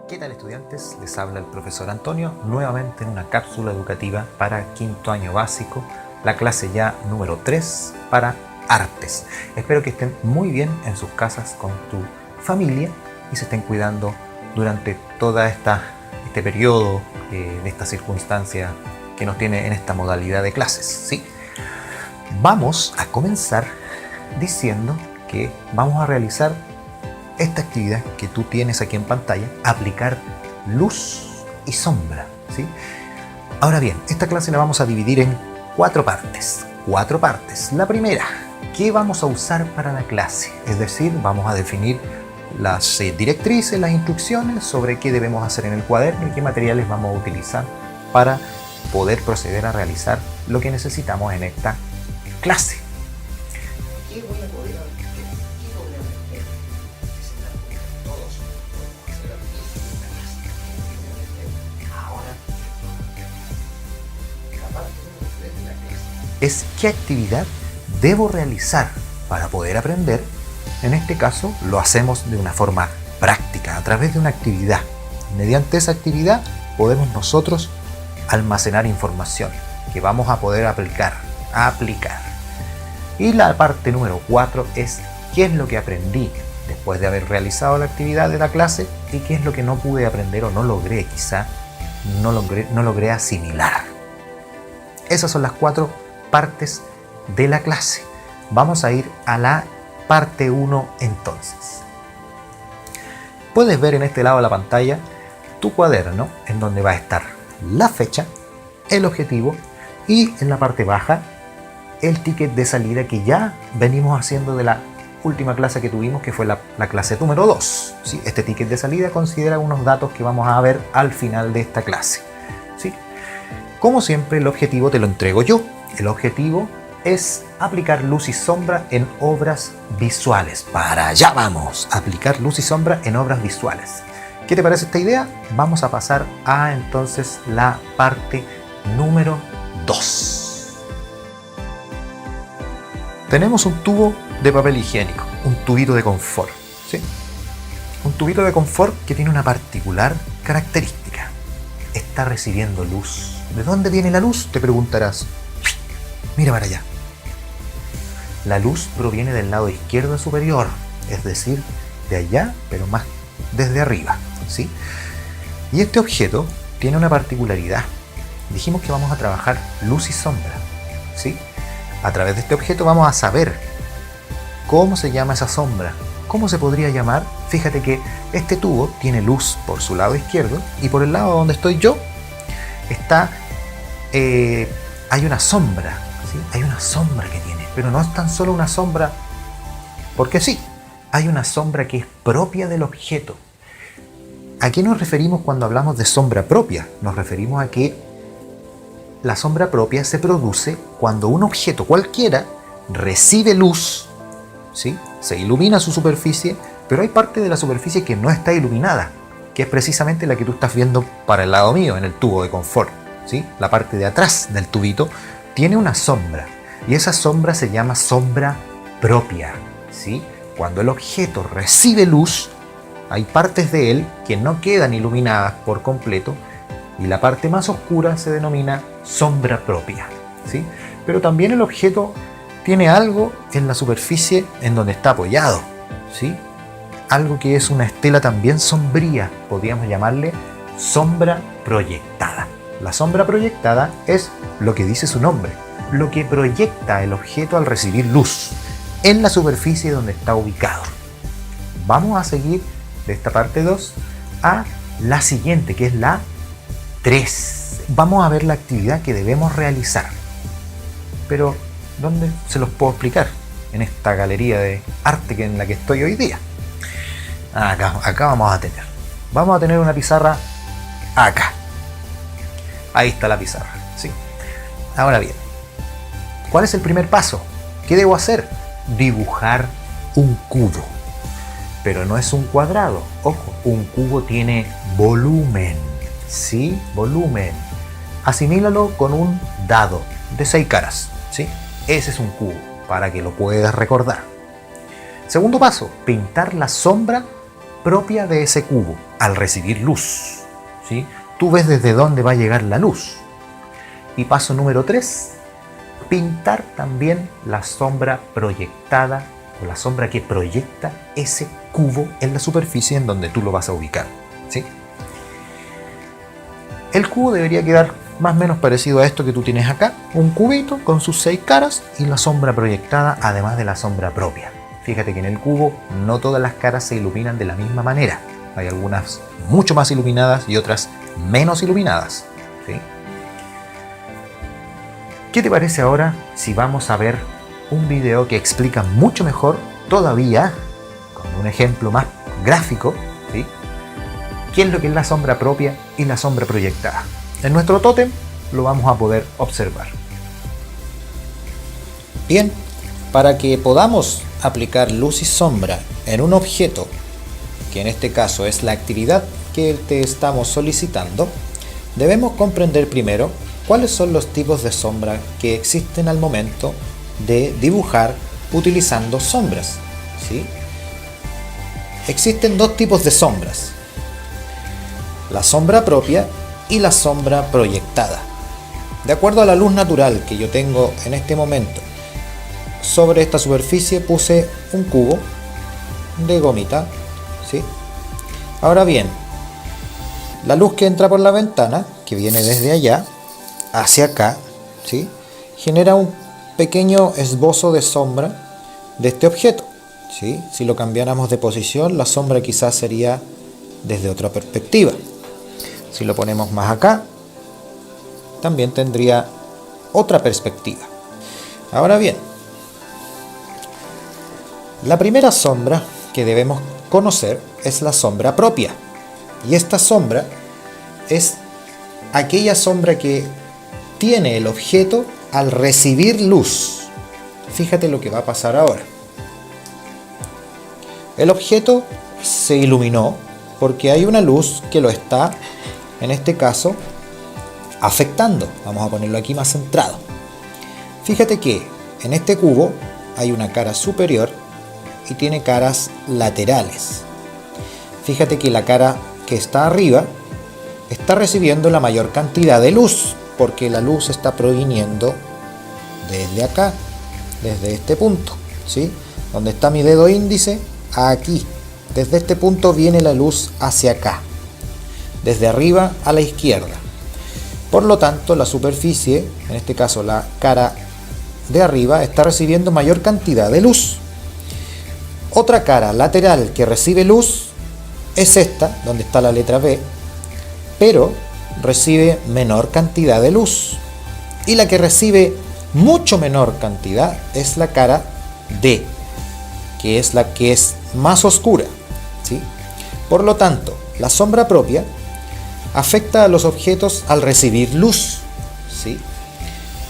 ¿Qué tal, estudiantes? Les habla el profesor Antonio nuevamente en una cápsula educativa para quinto año básico, la clase ya número 3 para artes. Espero que estén muy bien en sus casas con tu familia y se estén cuidando durante toda este periodo de esta circunstancia que nos tiene en esta modalidad de clases, ¿sí? Vamos a comenzar diciendo que vamos a realizar esta actividad que tú tienes aquí en pantalla, aplicar luz y sombra, ¿sí? Ahora bien, esta clase la vamos a dividir en cuatro partes. La primera, ¿qué vamos a usar para la clase? Es decir, vamos a definir las directrices, las instrucciones sobre qué debemos hacer en el cuaderno y qué materiales vamos a utilizar para poder proceder a realizar lo que necesitamos en esta clase. ¿Qué voy a poder hacer? Es qué actividad debo realizar para poder aprender. En este caso lo hacemos de una forma práctica, a través de una actividad. Mediante esa actividad podemos nosotros almacenar información que vamos a poder aplicar. Y la parte número 4 es qué es lo que aprendí después de haber realizado la actividad de la clase y qué es lo que no pude aprender o no logré, no logré asimilar. Esas son las 4 partes de la clase. Vamos a ir a la parte 1 entonces. Puedes ver en este lado de la pantalla tu cuaderno, en donde va a estar la fecha, el objetivo y en la parte baja el ticket de salida que ya venimos haciendo de la última clase que tuvimos, que fue la clase número 2. ¿Sí? Este ticket de salida considera unos datos que vamos a ver al final de esta clase. ¿Sí? Como siempre, el objetivo te lo entrego yo. El objetivo es aplicar luz y sombra en obras visuales. Para allá vamos, aplicar luz y sombra en obras visuales. ¿Qué te parece esta idea? Vamos a pasar a entonces la parte número 2. Tenemos un tubo de papel higiénico, un tubito de confort, ¿sí? Un tubito de confort que tiene una particular característica. Está recibiendo luz. ¿De dónde viene la luz? Te preguntarás. Mira para allá. La luz proviene del lado izquierdo superior, es decir, de allá, pero más desde arriba, ¿sí? Y este objeto tiene una particularidad. Dijimos que vamos a trabajar luz y sombra, ¿sí? A través de este objeto vamos a saber cómo se llama esa sombra. ¿Cómo se podría llamar? Fíjate que este tubo tiene luz por su lado izquierdo y por el lado donde estoy yo hay una sombra. ¿Sí? Hay una sombra que tiene, pero no es tan solo una sombra porque sí, hay una sombra que es propia del objeto. ¿A qué nos referimos cuando hablamos de sombra propia? Nos referimos a que la sombra propia se produce cuando un objeto cualquiera recibe luz, ¿sí? Se ilumina su superficie, pero hay parte de la superficie que no está iluminada, que es precisamente la que tú estás viendo para el lado mío, en el tubo de confort, ¿sí? La parte de atrás del tubito tiene una sombra, y esa sombra se llama sombra propia, ¿sí? Cuando el objeto recibe luz, hay partes de él que no quedan iluminadas por completo, y la parte más oscura se denomina sombra propia, ¿sí? Pero también el objeto tiene algo en la superficie en donde está apoyado, ¿sí? Algo que es una estela también sombría, podríamos llamarle sombra proyectada. La sombra proyectada es lo que dice su nombre, lo que proyecta el objeto al recibir luz en la superficie donde está ubicado. Vamos a seguir de esta parte 2 a la siguiente, que es la 3. Vamos a ver la actividad que debemos realizar. Pero, ¿dónde se los puedo explicar? En esta galería de arte en la que estoy hoy día. Acá vamos a tener una pizarra acá. Ahí está la pizarra, ¿sí? Ahora bien, ¿cuál es el primer paso? ¿Qué debo hacer? Dibujar un cubo. Pero no es un cuadrado. Ojo, un cubo tiene volumen, ¿sí? Volumen. Asimílalo con un dado de 6 caras, ¿sí? Ese es un cubo, para que lo puedas recordar. Segundo paso, pintar la sombra propia de ese cubo al recibir luz, ¿sí? Tú ves desde dónde va a llegar la luz. Y paso número 3, pintar también la sombra proyectada o la sombra que proyecta ese cubo en la superficie en donde tú lo vas a ubicar, ¿sí? El cubo debería quedar más o menos parecido a esto que tú tienes acá, un cubito con sus 6 caras y la sombra proyectada además de la sombra propia. Fíjate que en el cubo no todas las caras se iluminan de la misma manera. Hay algunas mucho más iluminadas y otras menos iluminadas, ¿sí? ¿Qué te parece ahora si vamos a ver un video que explica mucho mejor, todavía con un ejemplo más gráfico, ¿sí?, qué es lo que es la sombra propia y la sombra proyectada? En nuestro tótem lo vamos a poder observar. Bien, para que podamos aplicar luz y sombra en un objeto, que en este caso es la actividad que te estamos solicitando, debemos comprender primero cuáles son los tipos de sombra que existen al momento de dibujar utilizando sombras, ¿sí? Existen 2 tipos de sombras: la sombra propia y la sombra proyectada. De acuerdo a la luz natural que yo tengo en este momento, sobre esta superficie puse un cubo de gomita, ¿sí? Ahora bien, la luz que entra por la ventana, que viene desde allá hacia acá, ¿sí?, genera un pequeño esbozo de sombra de este objeto, ¿sí? Si lo cambiáramos de posición, la sombra quizás sería desde otra perspectiva. Si lo ponemos más acá, también tendría otra perspectiva. Ahora bien, la primera sombra que debemos conocer es la sombra propia. Y esta sombra es aquella sombra que tiene el objeto al recibir luz. Fíjate lo que va a pasar ahora. El objeto se iluminó porque hay una luz que lo está, en este caso, afectando. Vamos a ponerlo aquí más centrado. Fíjate que en este cubo hay una cara superior y tiene caras laterales. Fíjate que la cara que está arriba está recibiendo la mayor cantidad de luz, porque la luz está proviniendo desde acá, desde este punto, ¿sí? Donde está mi dedo índice, aquí. Desde este punto viene la luz hacia acá, desde arriba a la izquierda. Por lo tanto, la superficie, en este caso la cara de arriba, está recibiendo mayor cantidad de luz. Otra cara lateral que recibe luz es esta, donde está la letra B, pero recibe menor cantidad de luz. Y la que recibe mucho menor cantidad es la cara D, que es la que es más oscura, ¿sí? Por lo tanto, la sombra propia afecta a los objetos al recibir luz, ¿sí?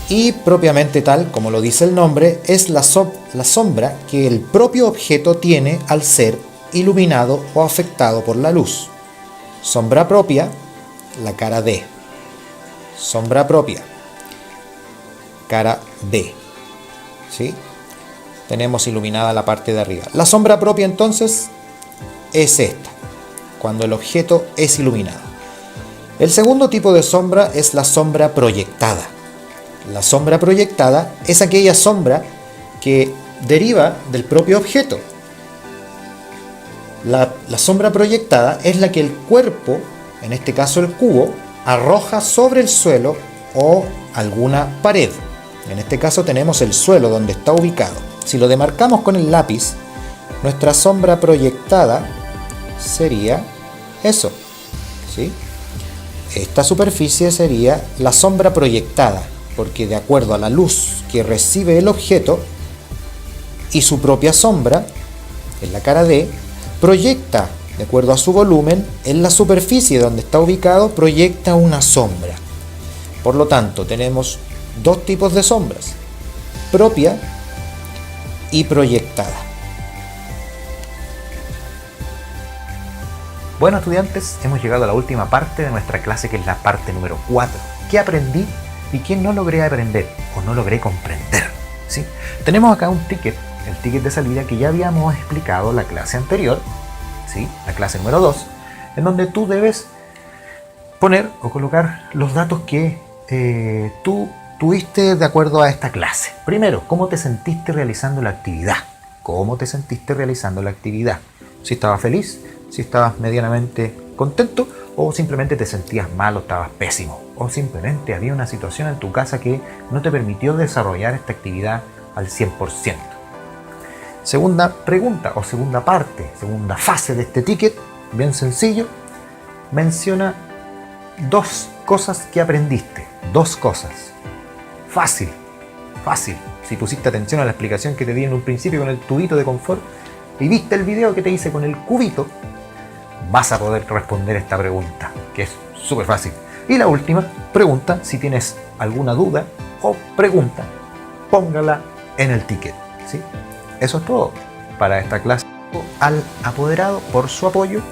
Y propiamente tal, como lo dice el nombre, es la sombra que el propio objeto tiene al ser iluminado o afectado por la luz. Sombra propia, la cara D. Sombra propia, cara B, ¿sí? Tenemos iluminada la parte de arriba. La sombra propia entonces es esta, cuando el objeto es iluminado. El segundo tipo de sombra es la sombra proyectada. La sombra proyectada es aquella sombra que deriva del propio objeto. La sombra proyectada es la que el cuerpo, en este caso el cubo, arroja sobre el suelo o alguna pared. En este caso tenemos el suelo donde está ubicado. Si lo demarcamos con el lápiz, nuestra sombra proyectada sería eso, ¿sí? Esta superficie sería la sombra proyectada, porque de acuerdo a la luz que recibe el objeto y su propia sombra, en la cara D, proyecta, de acuerdo a su volumen, en la superficie donde está ubicado, proyecta una sombra. Por lo tanto, tenemos 2 tipos de sombras: propia y proyectada. Bueno, estudiantes, hemos llegado a la última parte de nuestra clase, que es la parte número 4. ¿Qué aprendí y qué no logré aprender o no logré comprender? ¿Sí? Tenemos acá un ticket, el ticket de salida que ya habíamos explicado la clase anterior, ¿sí? La clase número 2, en donde tú debes poner o colocar los datos que tú tuviste de acuerdo a esta clase. Primero, ¿cómo te sentiste realizando la actividad? ¿Cómo te sentiste realizando la actividad? Si estabas feliz, si estabas medianamente contento, o simplemente te sentías mal o estabas pésimo, o simplemente había una situación en tu casa que no te permitió desarrollar esta actividad al 100%. Segunda pregunta o segunda parte, segunda fase de este ticket, bien sencillo, menciona 2 cosas que aprendiste. 2 cosas. Fácil, fácil. Si pusiste atención a la explicación que te di en un principio con el tubito de confort y viste el video que te hice con el cubito, vas a poder responder esta pregunta, que es súper fácil. Y la última pregunta, si tienes alguna duda o pregunta, póngala en el ticket, ¿sí? Eso es todo para esta clase. Al apoderado por su apoyo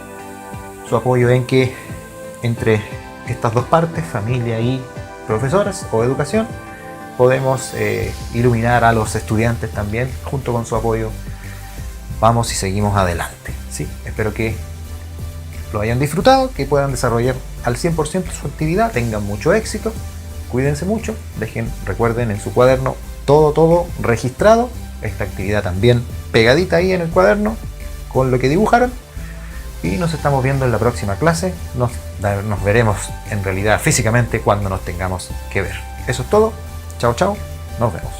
en que entre estas 2 partes, familia y profesores o educación, podemos iluminar a los estudiantes también, junto con su apoyo. Vamos y seguimos adelante, ¿sí? Espero que lo hayan disfrutado, que puedan desarrollar al 100% su actividad, tengan mucho éxito, cuídense mucho, recuerden en su cuaderno todo registrado, esta actividad también pegadita ahí en el cuaderno con lo que dibujaron, y nos estamos viendo en la próxima clase. Nos veremos en realidad físicamente cuando nos tengamos que ver. Eso es todo, chao, nos vemos.